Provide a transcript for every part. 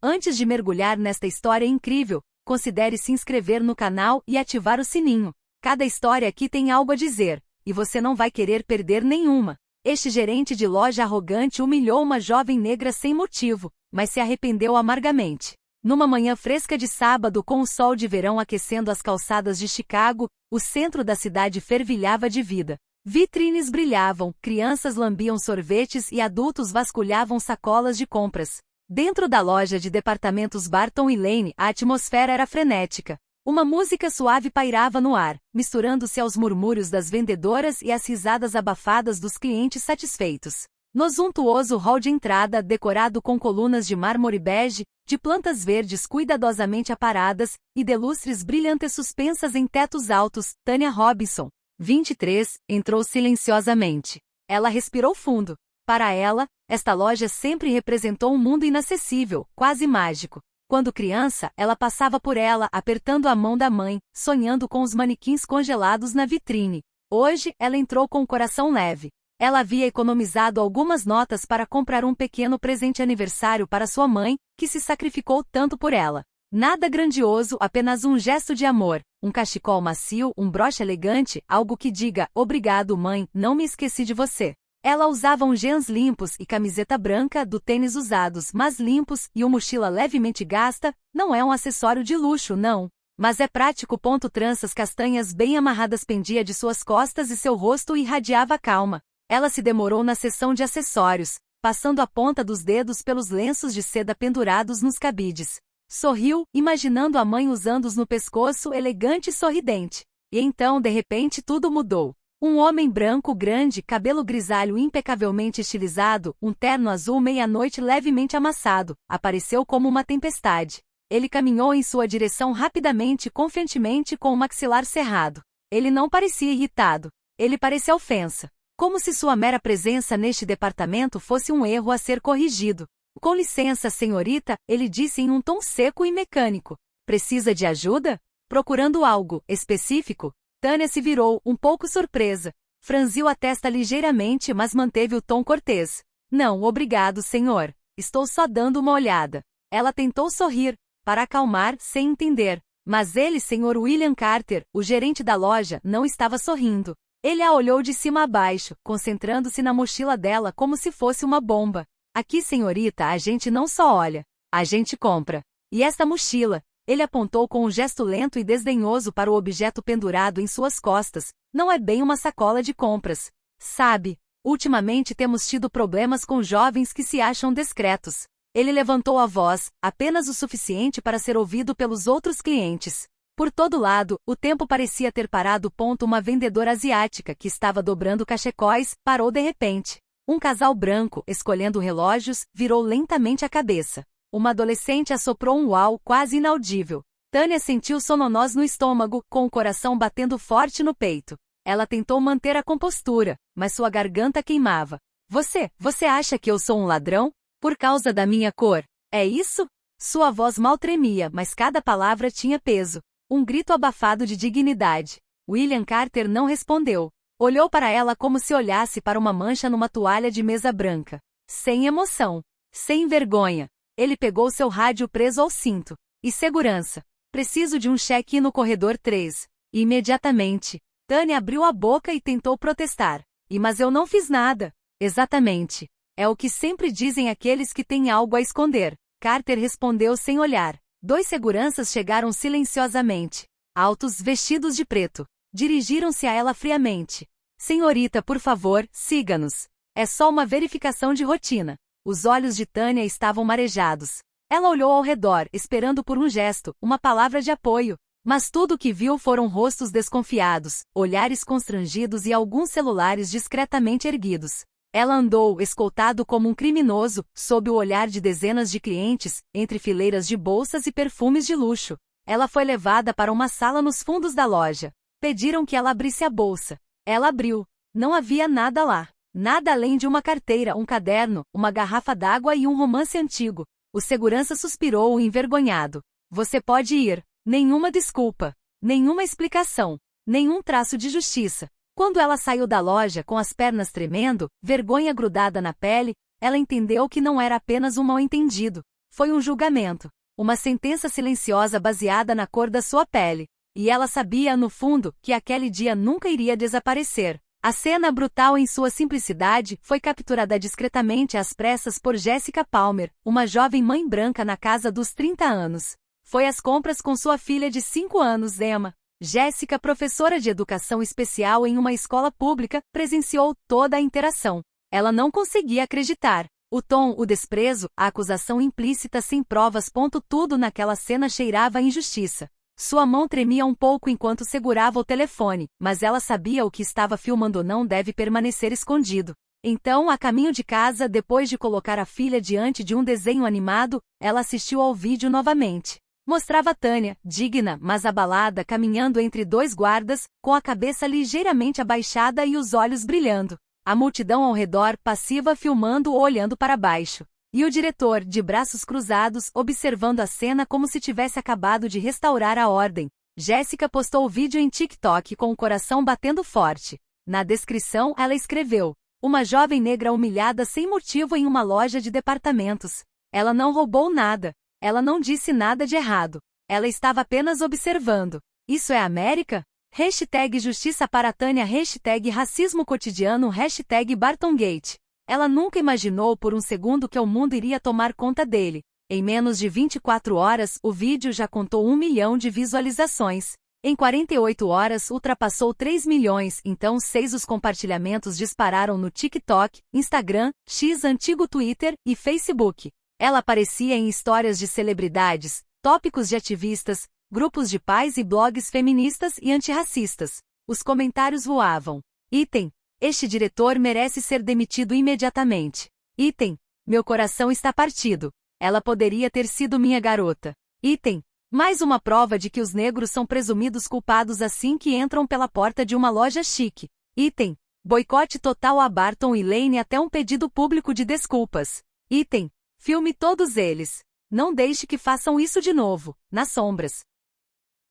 Antes de mergulhar nesta história incrível, considere se inscrever no canal e ativar o sininho. Cada história aqui tem algo a dizer, e você não vai querer perder nenhuma. Este gerente de loja arrogante humilhou uma jovem negra sem motivo, mas se arrependeu amargamente. Numa manhã fresca de sábado com o sol de verão aquecendo as calçadas de Chicago, o centro da cidade fervilhava de vida. Vitrines brilhavam, crianças lambiam sorvetes e adultos vasculhavam sacolas de compras. Dentro da loja de departamentos Barton e Lane, a atmosfera era frenética. Uma música suave pairava no ar, misturando-se aos murmúrios das vendedoras e às risadas abafadas dos clientes satisfeitos. No suntuoso hall de entrada, decorado com colunas de mármore bege, de plantas verdes cuidadosamente aparadas e de lustres brilhantes suspensas em tetos altos, Tanya Robinson, 23, entrou silenciosamente. Ela respirou fundo. Para ela, esta loja sempre representou um mundo inacessível, quase mágico. Quando criança, ela passava por ela apertando a mão da mãe, sonhando com os manequins congelados na vitrine. Hoje, ela entrou com o coração leve. Ela havia economizado algumas notas para comprar um pequeno presente aniversário para sua mãe, que se sacrificou tanto por ela. Nada grandioso, apenas um gesto de amor, um cachecol macio, um broche elegante, algo que diga, obrigado mãe, não me esqueci de você. Ela usava jeans limpos e camiseta branca, do tênis usados, mas limpos, e uma mochila levemente gasta. Não é um acessório de luxo, não. Mas é prático. Tranças castanhas bem amarradas pendia de suas costas e seu rosto irradiava calma. Ela se demorou na seção de acessórios, passando a ponta dos dedos pelos lenços de seda pendurados nos cabides. Sorriu, imaginando a mãe usando-os no pescoço, elegante e sorridente. E então, de repente, tudo mudou. Um homem branco grande, cabelo grisalho impecavelmente estilizado, um terno azul meia-noite levemente amassado, apareceu como uma tempestade. Ele caminhou em sua direção rapidamente e confiantemente com o maxilar cerrado. Ele não parecia irritado. Ele parecia ofensa. Como se sua mera presença neste departamento fosse um erro a ser corrigido. Com licença, senhorita, ele disse em um tom seco e mecânico. Precisa de ajuda? Procurando algo específico? Tanya se virou, um pouco surpresa. Franziu a testa ligeiramente, mas manteve o tom cortês. Não, obrigado, senhor. Estou só dando uma olhada. Ela tentou sorrir, para acalmar, sem entender. Mas ele, Sr. William Carter, o gerente da loja, não estava sorrindo. Ele a olhou de cima a baixo, concentrando-se na mochila dela como se fosse uma bomba. Aqui, senhorita, a gente não só olha. A gente compra. E esta mochila? Ele apontou com um gesto lento e desdenhoso para o objeto pendurado em suas costas. Não é bem uma sacola de compras. Sabe, ultimamente temos tido problemas com jovens que se acham discretos. Ele levantou a voz, apenas o suficiente para ser ouvido pelos outros clientes. Por todo lado, o tempo parecia ter parado. Uma vendedora asiática que estava dobrando cachecóis, parou de repente. Um casal branco, escolhendo relógios, virou lentamente a cabeça. Uma adolescente assoprou um uau quase inaudível. Tanya sentiu sononós no estômago, com o coração batendo forte no peito. Ela tentou manter a compostura, mas sua garganta queimava. Você acha que eu sou um ladrão? Por causa da minha cor? É isso? Sua voz mal tremia, mas cada palavra tinha peso. Um grito abafado de dignidade. William Carter não respondeu. Olhou para ela como se olhasse para uma mancha numa toalha de mesa branca. Sem emoção. Sem vergonha. Ele pegou seu rádio preso ao cinto. E segurança. Preciso de um check-in no corredor 3. Imediatamente. Tanya abriu a boca e tentou protestar. Mas eu não fiz nada. Exatamente. É o que sempre dizem aqueles que têm algo a esconder. Carter respondeu sem olhar. 2 seguranças chegaram silenciosamente. Altos, vestidos de preto. Dirigiram-se a ela friamente. Senhorita, por favor, siga-nos. É só uma verificação de rotina. Os olhos de Tanya estavam marejados. Ela olhou ao redor, esperando por um gesto, uma palavra de apoio. Mas tudo o que viu foram rostos desconfiados, olhares constrangidos e alguns celulares discretamente erguidos. Ela andou, escoltado como um criminoso, sob o olhar de dezenas de clientes, entre fileiras de bolsas e perfumes de luxo. Ela foi levada para uma sala nos fundos da loja. Pediram que ela abrisse a bolsa. Ela abriu. Não havia nada lá. Nada além de uma carteira, um caderno, uma garrafa d'água e um romance antigo. O segurança suspirou, envergonhado. Você pode ir. Nenhuma desculpa. Nenhuma explicação. Nenhum traço de justiça. Quando ela saiu da loja com as pernas tremendo, vergonha grudada na pele, ela entendeu que não era apenas um mal-entendido. Foi um julgamento. Uma sentença silenciosa baseada na cor da sua pele. E ela sabia, no fundo, que aquele dia nunca iria desaparecer. A cena brutal em sua simplicidade foi capturada discretamente às pressas por Jessica Palmer, uma jovem mãe branca na casa dos 30 anos. Foi às compras com sua filha de 5 anos, Emma. Jessica, professora de educação especial em uma escola pública, presenciou toda a interação. Ela não conseguia acreditar. O tom, o desprezo, a acusação implícita sem provas. Tudo naquela cena cheirava a injustiça. Sua mão tremia um pouco enquanto segurava o telefone, mas ela sabia o que estava filmando não deve permanecer escondido. Então, a caminho de casa, depois de colocar a filha diante de um desenho animado, ela assistiu ao vídeo novamente. Mostrava Tânia, digna, mas abalada, caminhando entre dois guardas, com a cabeça ligeiramente abaixada e os olhos brilhando. A multidão ao redor, passiva, filmando ou olhando para baixo. E o diretor, de braços cruzados, observando a cena como se tivesse acabado de restaurar a ordem. Jessica postou o vídeo em TikTok com o coração batendo forte. Na descrição, ela escreveu: uma jovem negra humilhada sem motivo em uma loja de departamentos. Ela não roubou nada. Ela não disse nada de errado. Ela estava apenas observando. Isso é América? Hashtag Justiça para Tânia, hashtag Racismo Cotidiano, hashtag Bartongate. Ela nunca imaginou por um segundo que o mundo iria tomar conta dele. Em menos de 24 horas, o vídeo já contou 1 milhão de visualizações. Em 48 horas, ultrapassou 3 milhões, então 6 os compartilhamentos dispararam no TikTok, Instagram, X antigo Twitter e Facebook. Ela aparecia em histórias de celebridades, tópicos de ativistas, grupos de pais e blogs feministas e antirracistas. Os comentários voavam. Item: este diretor merece ser demitido imediatamente. Item: meu coração está partido. Ela poderia ter sido minha garota. Item: mais uma prova de que os negros são presumidos culpados assim que entram pela porta de uma loja chique. Item: boicote total a Barton e Lane até um pedido público de desculpas. Item: filme todos eles. Não deixe que façam isso de novo, nas sombras.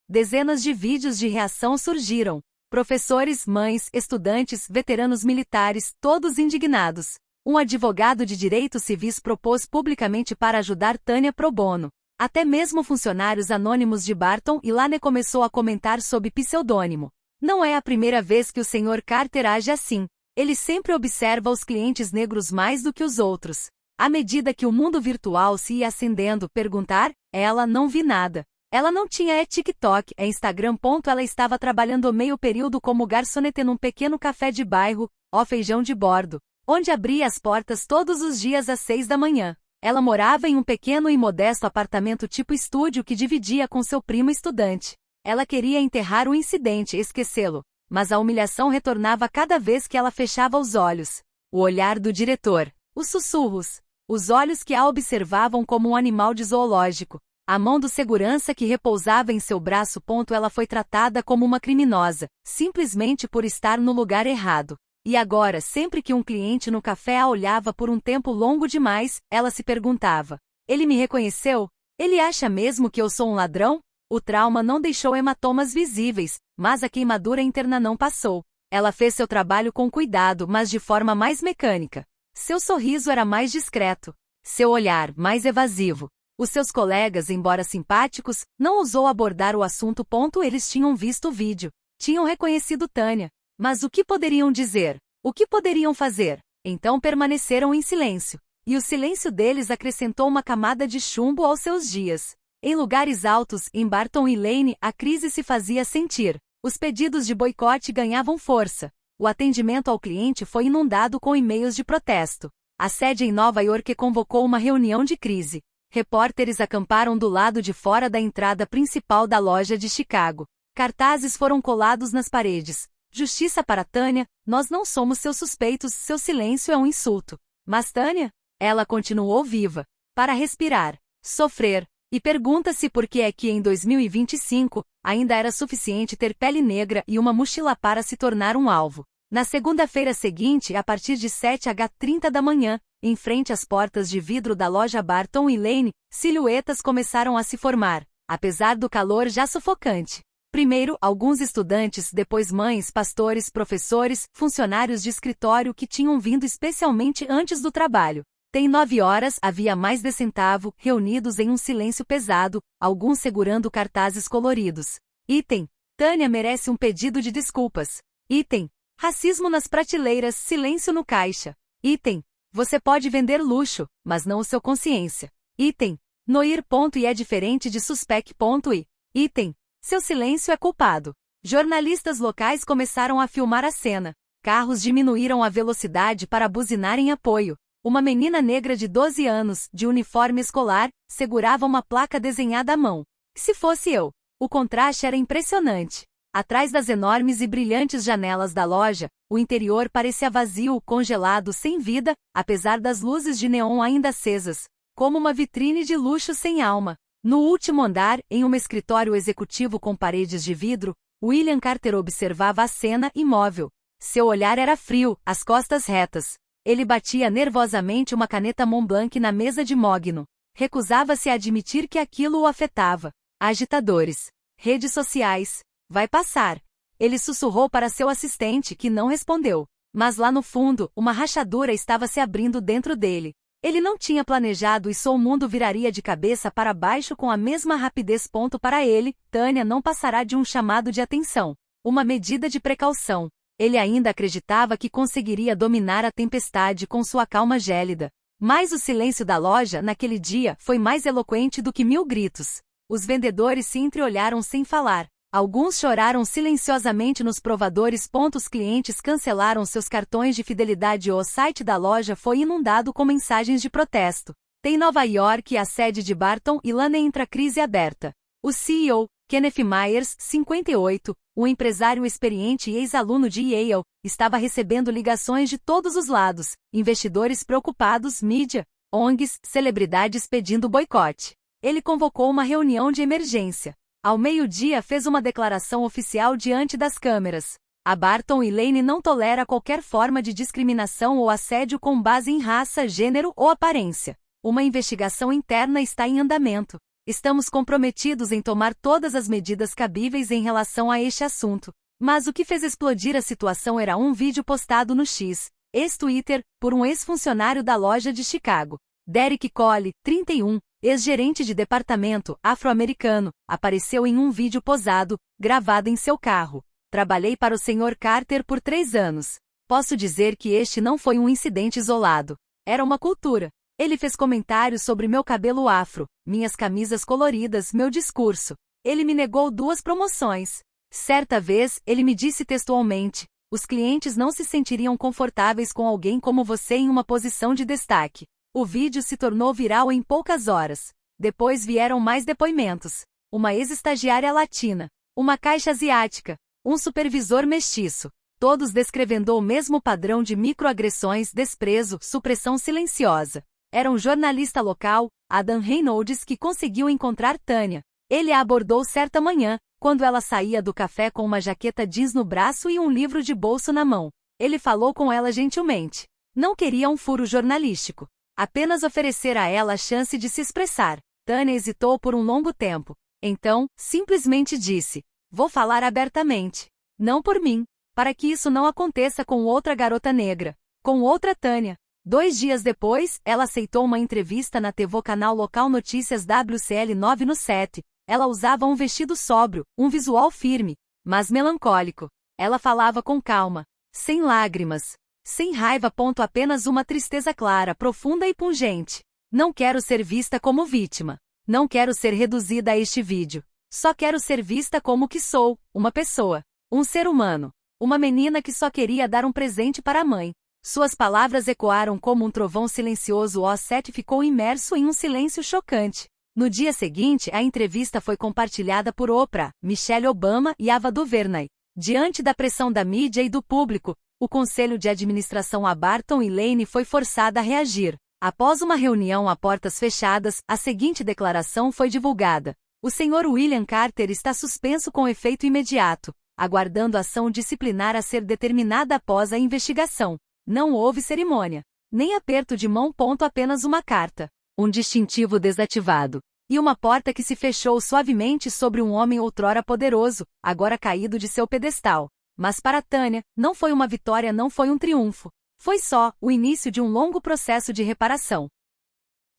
Dezenas de vídeos de reação surgiram. Professores, mães, estudantes, veteranos militares, todos indignados. Um advogado de direitos civis propôs publicamente para ajudar Tânia pro bono. Até mesmo funcionários anônimos de Barton e Lane começou a comentar sob pseudônimo. Não é a primeira vez que o Sr. Carter age assim. Ele sempre observa os clientes negros mais do que os outros. À medida que o mundo virtual se ia acendendo, perguntar, ela não vi nada. Ela não tinha TikTok, Instagram. Ela estava trabalhando meio período como garçonete num pequeno café de bairro, feijão de bordo, onde abria as portas todos os dias às 6 da manhã. Ela morava em um pequeno e modesto apartamento tipo estúdio que dividia com seu primo estudante. Ela queria enterrar o incidente, esquecê-lo, mas a humilhação retornava cada vez que ela fechava os olhos. O olhar do diretor, os sussurros, os olhos que a observavam como um animal de zoológico. A mão do segurança que repousava em seu braço. Ela foi tratada como uma criminosa, simplesmente por estar no lugar errado. E agora, sempre que um cliente no café a olhava por um tempo longo demais, ela se perguntava: ele me reconheceu? Ele acha mesmo que eu sou um ladrão? O trauma não deixou hematomas visíveis, mas a queimadura interna não passou. Ela fez seu trabalho com cuidado, mas de forma mais mecânica. Seu sorriso era mais discreto. Seu olhar, mais evasivo. Os seus colegas, embora simpáticos, não ousou abordar o assunto. Eles tinham visto o vídeo. Tinham reconhecido Tânia. Mas o que poderiam dizer? O que poderiam fazer? Então permaneceram em silêncio. E o silêncio deles acrescentou uma camada de chumbo aos seus dias. Em lugares altos, em Barton e Lane, a crise se fazia sentir. Os pedidos de boicote ganhavam força. O atendimento ao cliente foi inundado com e-mails de protesto. A sede em Nova York convocou uma reunião de crise. Repórteres acamparam do lado de fora da entrada principal da loja de Chicago. Cartazes foram colados nas paredes. Justiça para Tânia, nós não somos seus suspeitos, seu silêncio é um insulto. Mas Tânia? Ela continuou viva. Para respirar, sofrer, e pergunta-se por que é que em 2025, ainda era suficiente ter pele negra e uma mochila para se tornar um alvo. Na segunda-feira seguinte, a partir de 7h30 da manhã, em frente às portas de vidro da loja Barton e Lane, silhuetas começaram a se formar, apesar do calor já sufocante. Primeiro, alguns estudantes, depois mães, pastores, professores, funcionários de escritório que tinham vindo especialmente antes do trabalho. Tem 9 horas havia mais de centavo, reunidos em um silêncio pesado, alguns segurando cartazes coloridos. Item. Tânia merece um pedido de desculpas. Item. Racismo nas prateleiras, silêncio no caixa. Item. Você pode vender luxo, mas não o seu consciência. Item. Noir. E é diferente de suspect. E. Item. Seu silêncio é culpado. Jornalistas locais começaram a filmar a cena. Carros diminuíram a velocidade para buzinar em apoio. Uma menina negra de 12 anos, de uniforme escolar, segurava uma placa desenhada à mão. Se fosse eu. O contraste era impressionante. Atrás das enormes e brilhantes janelas da loja, o interior parecia vazio, congelado, sem vida, apesar das luzes de neon ainda acesas, como uma vitrine de luxo sem alma. No último andar, em um escritório executivo com paredes de vidro, William Carter observava a cena imóvel. Seu olhar era frio, as costas retas. Ele batia nervosamente uma caneta Montblanc na mesa de mogno. Recusava-se a admitir que aquilo o afetava. Agitadores. Redes sociais. Vai passar. Ele sussurrou para seu assistente, que não respondeu. Mas lá no fundo, uma rachadura estava se abrindo dentro dele. Ele não tinha planejado e o mundo viraria de cabeça para baixo com a mesma rapidez. Para ele, Tânia não passará de um chamado de atenção. Uma medida de precaução. Ele ainda acreditava que conseguiria dominar a tempestade com sua calma gélida. Mas o silêncio da loja, naquele dia, foi mais eloquente do que 1000 gritos. Os vendedores se entreolharam sem falar. Alguns choraram silenciosamente nos provadores. Os clientes cancelaram seus cartões de fidelidade. O site da loja foi inundado com mensagens de protesto. Em Nova York, a sede de Barton e Lane entra crise aberta. O CEO, Kenneth Myers, 58, um empresário experiente e ex-aluno de Yale, estava recebendo ligações de todos os lados, investidores preocupados, mídia, ONGs, celebridades pedindo boicote. Ele convocou uma reunião de emergência. Ao meio-dia fez uma declaração oficial diante das câmeras. A Barton e Lane não tolera qualquer forma de discriminação ou assédio com base em raça, gênero ou aparência. Uma investigação interna está em andamento. Estamos comprometidos em tomar todas as medidas cabíveis em relação a este assunto. Mas o que fez explodir a situação era um vídeo postado no X, ex-Twitter, por um ex-funcionário da loja de Chicago. Derek Cole, 31, ex-gerente de departamento, afro-americano, apareceu em um vídeo posado, gravado em seu carro. Trabalhei para o Sr. Carter por 3 anos. Posso dizer que este não foi um incidente isolado. Era uma cultura. Ele fez comentários sobre meu cabelo afro, minhas camisas coloridas, meu discurso. Ele me negou 2 promoções. Certa vez, ele me disse textualmente: os clientes não se sentiriam confortáveis com alguém como você em uma posição de destaque. O vídeo se tornou viral em poucas horas. Depois vieram mais depoimentos. Uma ex-estagiária latina, uma caixa asiática, um supervisor mestiço. Todos descrevendo o mesmo padrão de microagressões, desprezo, supressão silenciosa. Era um jornalista local, Adam Reynolds, que conseguiu encontrar Tânia. Ele a abordou certa manhã, quando ela saía do café com uma jaqueta jeans no braço e um livro de bolso na mão. Ele falou com ela gentilmente. Não queria um furo jornalístico. Apenas oferecer a ela a chance de se expressar. Tânia hesitou por um longo tempo. Então, simplesmente disse: vou falar abertamente. Não por mim. Para que isso não aconteça com outra garota negra. Com outra Tânia. 2 dias depois, ela aceitou uma entrevista na TV canal local Notícias WCL9 no 7. Ela usava um vestido sóbrio, um visual firme, mas melancólico. Ela falava com calma, sem lágrimas, sem raiva. Apenas uma tristeza clara, profunda e pungente. Não quero ser vista como vítima. Não quero ser reduzida a este vídeo. Só quero ser vista como que sou, uma pessoa, um ser humano. Uma menina que só queria dar um presente para a mãe. Suas palavras ecoaram como um trovão silencioso. O set ficou imerso em um silêncio chocante. No dia seguinte, a entrevista foi compartilhada por Oprah, Michelle Obama e Ava DuVernay. Diante da pressão da mídia e do público, o conselho de administração a Barton e Lane foi forçada a reagir. Após uma reunião a portas fechadas, a seguinte declaração foi divulgada: o Sr. William Carter está suspenso com efeito imediato, aguardando ação disciplinar a ser determinada após a investigação. Não houve cerimônia, nem aperto de mão. Apenas uma carta, um distintivo desativado, e uma porta que se fechou suavemente sobre um homem outrora poderoso, agora caído de seu pedestal. Mas para Tânia, não foi uma vitória, não foi um triunfo. Foi só o início de um longo processo de reparação.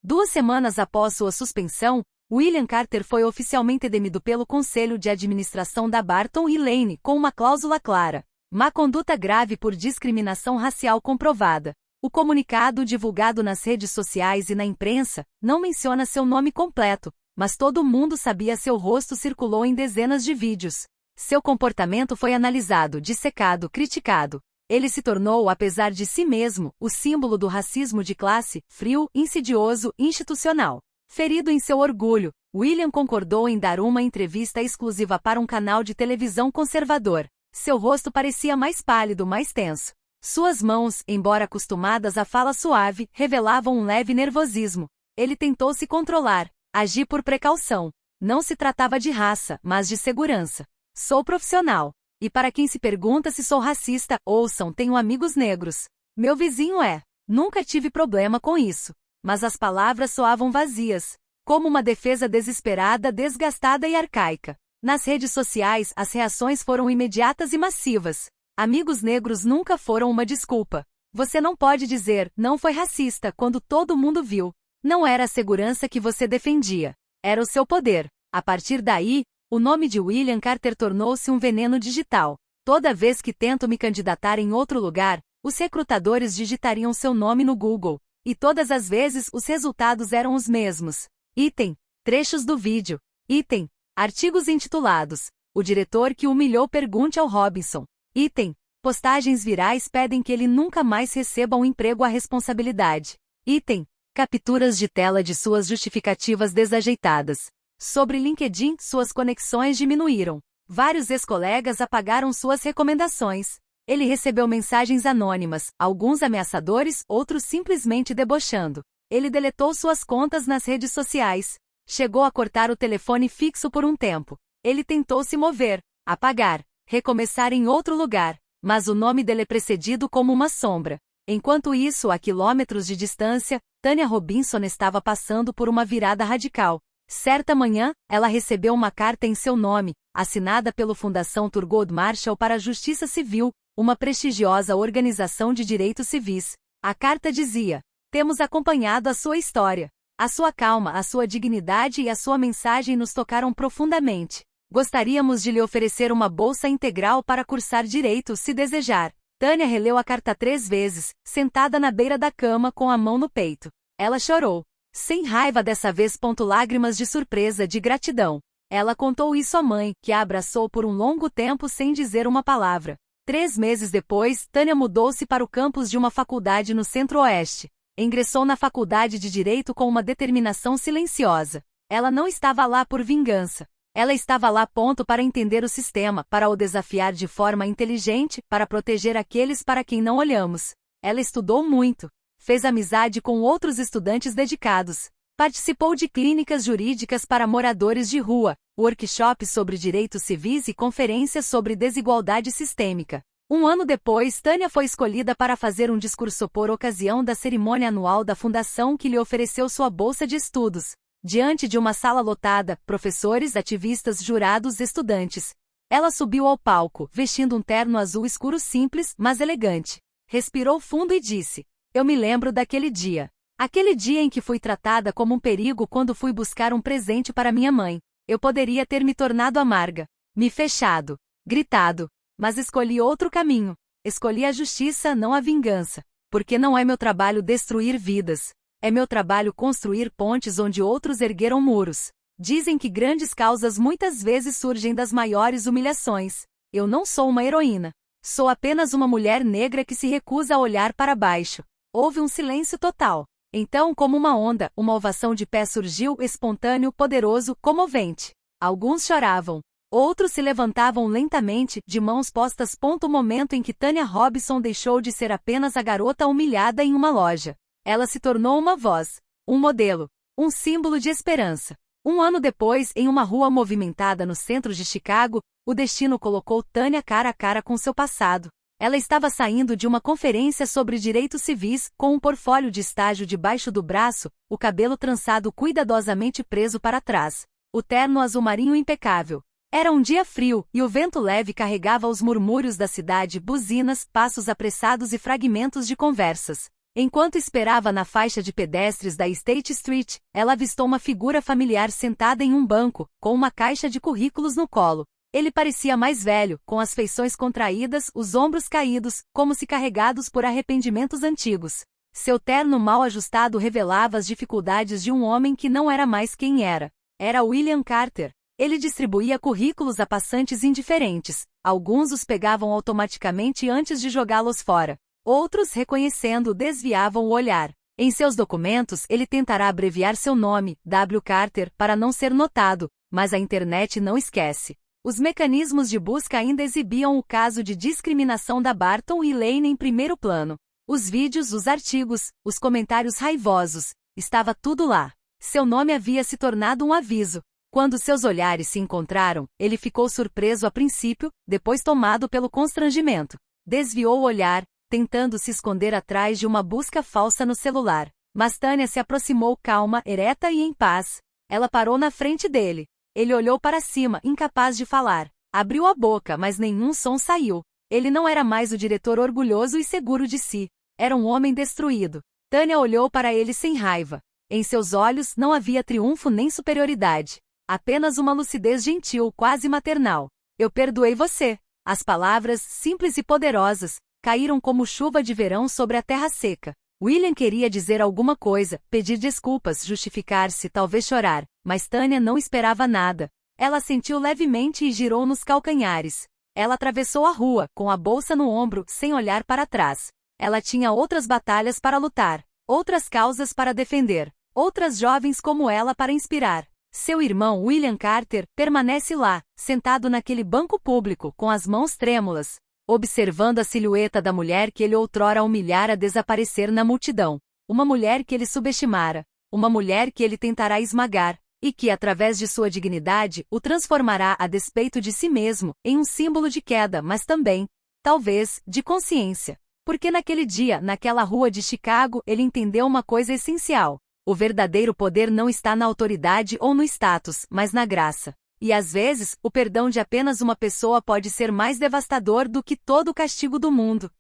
2 semanas após sua suspensão, William Carter foi oficialmente demitido pelo Conselho de Administração da Barton e Lane com uma cláusula clara: má conduta grave por discriminação racial comprovada. O comunicado divulgado nas redes sociais e na imprensa não menciona seu nome completo, mas todo mundo sabia seu rosto circulou em dezenas de vídeos. Seu comportamento foi analisado, dissecado, criticado. Ele se tornou, apesar de si mesmo, o símbolo do racismo de classe, frio, insidioso, institucional. Ferido em seu orgulho, William concordou em dar uma entrevista exclusiva para um canal de televisão conservador. Seu rosto parecia mais pálido, mais tenso. Suas mãos, embora acostumadas à fala suave, revelavam um leve nervosismo. Ele tentou se controlar, agir por precaução. Não se tratava de raça, mas de segurança. Sou profissional. E para quem se pergunta se sou racista, ouçam, tenho amigos negros. Meu vizinho é. Nunca tive problema com isso. Mas as palavras soavam vazias, como uma defesa desesperada, desgastada e arcaica. Nas redes sociais, as reações foram imediatas e massivas. Amigos negros nunca foram uma desculpa. Você não pode dizer, não foi racista, quando todo mundo viu. Não era a segurança que você defendia. Era o seu poder. A partir daí, o nome de William Carter tornou-se um veneno digital. Toda vez que tento me candidatar em outro lugar, os recrutadores digitariam seu nome no Google. E todas as vezes os resultados eram os mesmos. Item: trechos do vídeo. Item: artigos intitulados: o diretor que humilhou pergunte ao Robinson. Item: postagens virais pedem que ele nunca mais receba um emprego à responsabilidade. Item: capturas de tela de suas justificativas desajeitadas. Sobre LinkedIn, suas conexões diminuíram. Vários ex-colegas apagaram suas recomendações. Ele recebeu mensagens anônimas, alguns ameaçadores, outros simplesmente debochando. Ele deletou suas contas nas redes sociais. Chegou a cortar o telefone fixo por um tempo. Ele tentou se mover, apagar, recomeçar em outro lugar, mas o nome dele é precedido como uma sombra. Enquanto isso, a quilômetros de distância, Tanya Robinson estava passando por uma virada radical. Certa manhã, ela recebeu uma carta em seu nome, assinada pela Fundação Thurgood Marshall para a Justiça Civil, uma prestigiosa organização de direitos civis. A carta dizia: temos acompanhado a sua história. A sua calma, a sua dignidade e a sua mensagem nos tocaram profundamente. Gostaríamos de lhe oferecer uma bolsa integral para cursar direito, se desejar. Tanya releu a carta 3 vezes, sentada na beira da cama com a mão no peito. Ela chorou. Sem raiva dessa vez. Lágrimas de surpresa, de gratidão. Ela contou isso à mãe, que a abraçou por um longo tempo sem dizer uma palavra. 3 meses depois, Tanya mudou-se para o campus de uma faculdade no Centro-Oeste. Ingressou na faculdade de Direito com uma determinação silenciosa. Ela não estava lá por vingança. Ela estava lá para entender o sistema, para o desafiar de forma inteligente, para proteger aqueles para quem não olhamos. Ela estudou muito. Fez amizade com outros estudantes dedicados. Participou de clínicas jurídicas para moradores de rua, workshops sobre direitos civis e conferências sobre desigualdade sistêmica. 1 ano depois, Tanya foi escolhida para fazer um discurso por ocasião da cerimônia anual da fundação que lhe ofereceu sua bolsa de estudos. Diante de uma sala lotada, professores, ativistas, jurados, estudantes. Ela subiu ao palco, vestindo um terno azul escuro simples, mas elegante. Respirou fundo e disse: eu me lembro daquele dia. Aquele dia em que fui tratada como um perigo quando fui buscar um presente para minha mãe. Eu poderia ter me tornado amarga, me fechado, gritado. Mas escolhi outro caminho. Escolhi a justiça, não a vingança. Porque não é meu trabalho destruir vidas. É meu trabalho construir pontes onde outros ergueram muros. Dizem que grandes causas muitas vezes surgem das maiores humilhações. Eu não sou uma heroína. Sou apenas uma mulher negra que se recusa a olhar para baixo. Houve um silêncio total. Então, como uma onda, uma ovação de pé surgiu, espontâneo, poderoso, comovente. Alguns choravam. Outros se levantavam lentamente, de mãos postas. O momento em que Tanya Robinson deixou de ser apenas a garota humilhada em uma loja. Ela se tornou uma voz, um modelo, um símbolo de esperança. 1 ano depois, em uma rua movimentada no centro de Chicago, o destino colocou Tanya cara a cara com seu passado. Ela estava saindo de uma conferência sobre direitos civis, com um portfólio de estágio debaixo do braço, o cabelo trançado cuidadosamente preso para trás, o terno azul marinho impecável. Era um dia frio, e o vento leve carregava os murmúrios da cidade, buzinas, passos apressados e fragmentos de conversas. Enquanto esperava na faixa de pedestres da State Street, ela avistou uma figura familiar sentada em um banco, com uma caixa de currículos no colo. Ele parecia mais velho, com as feições contraídas, os ombros caídos, como se carregados por arrependimentos antigos. Seu terno mal ajustado revelava as dificuldades de um homem que não era mais quem era. Era William Carter. Ele distribuía currículos a passantes indiferentes. Alguns os pegavam automaticamente antes de jogá-los fora. Outros, reconhecendo, desviavam o olhar. Em seus documentos, ele tentará abreviar seu nome, W. Carter, para não ser notado, mas a internet não esquece. Os mecanismos de busca ainda exibiam o caso de discriminação da Barton e Lane em primeiro plano. Os vídeos, os artigos, os comentários raivosos, estava tudo lá. Seu nome havia se tornado um aviso. Quando seus olhares se encontraram, ele ficou surpreso a princípio, depois tomado pelo constrangimento. Desviou o olhar, tentando se esconder atrás de uma busca falsa no celular. Mas Tânia se aproximou calma, ereta e em paz. Ela parou na frente dele. Ele olhou para cima, incapaz de falar. Abriu a boca, mas nenhum som saiu. Ele não era mais o diretor orgulhoso e seguro de si. Era um homem destruído. Tânia olhou para ele sem raiva. Em seus olhos não havia triunfo nem superioridade. Apenas uma lucidez gentil, quase maternal. Eu perdoei você. As palavras, simples e poderosas, caíram como chuva de verão sobre a terra seca. William queria dizer alguma coisa, pedir desculpas, justificar-se, talvez chorar, mas Tânia não esperava nada. Ela sentiu levemente e girou nos calcanhares. Ela atravessou a rua, com a bolsa no ombro, sem olhar para trás. Ela tinha outras batalhas para lutar, outras causas para defender, outras jovens como ela para inspirar. Seu irmão William Carter permanece lá, sentado naquele banco público, com as mãos trêmulas, observando a silhueta da mulher que ele outrora humilhara desaparecer na multidão. Uma mulher que ele subestimara. Uma mulher que ele tentará esmagar, e que, através de sua dignidade, o transformará a despeito de si mesmo, em um símbolo de queda, mas também, talvez, de consciência. Porque naquele dia, naquela rua de Chicago, ele entendeu uma coisa essencial. O verdadeiro poder não está na autoridade ou no status, mas na graça. E às vezes, o perdão de apenas uma pessoa pode ser mais devastador do que todo o castigo do mundo.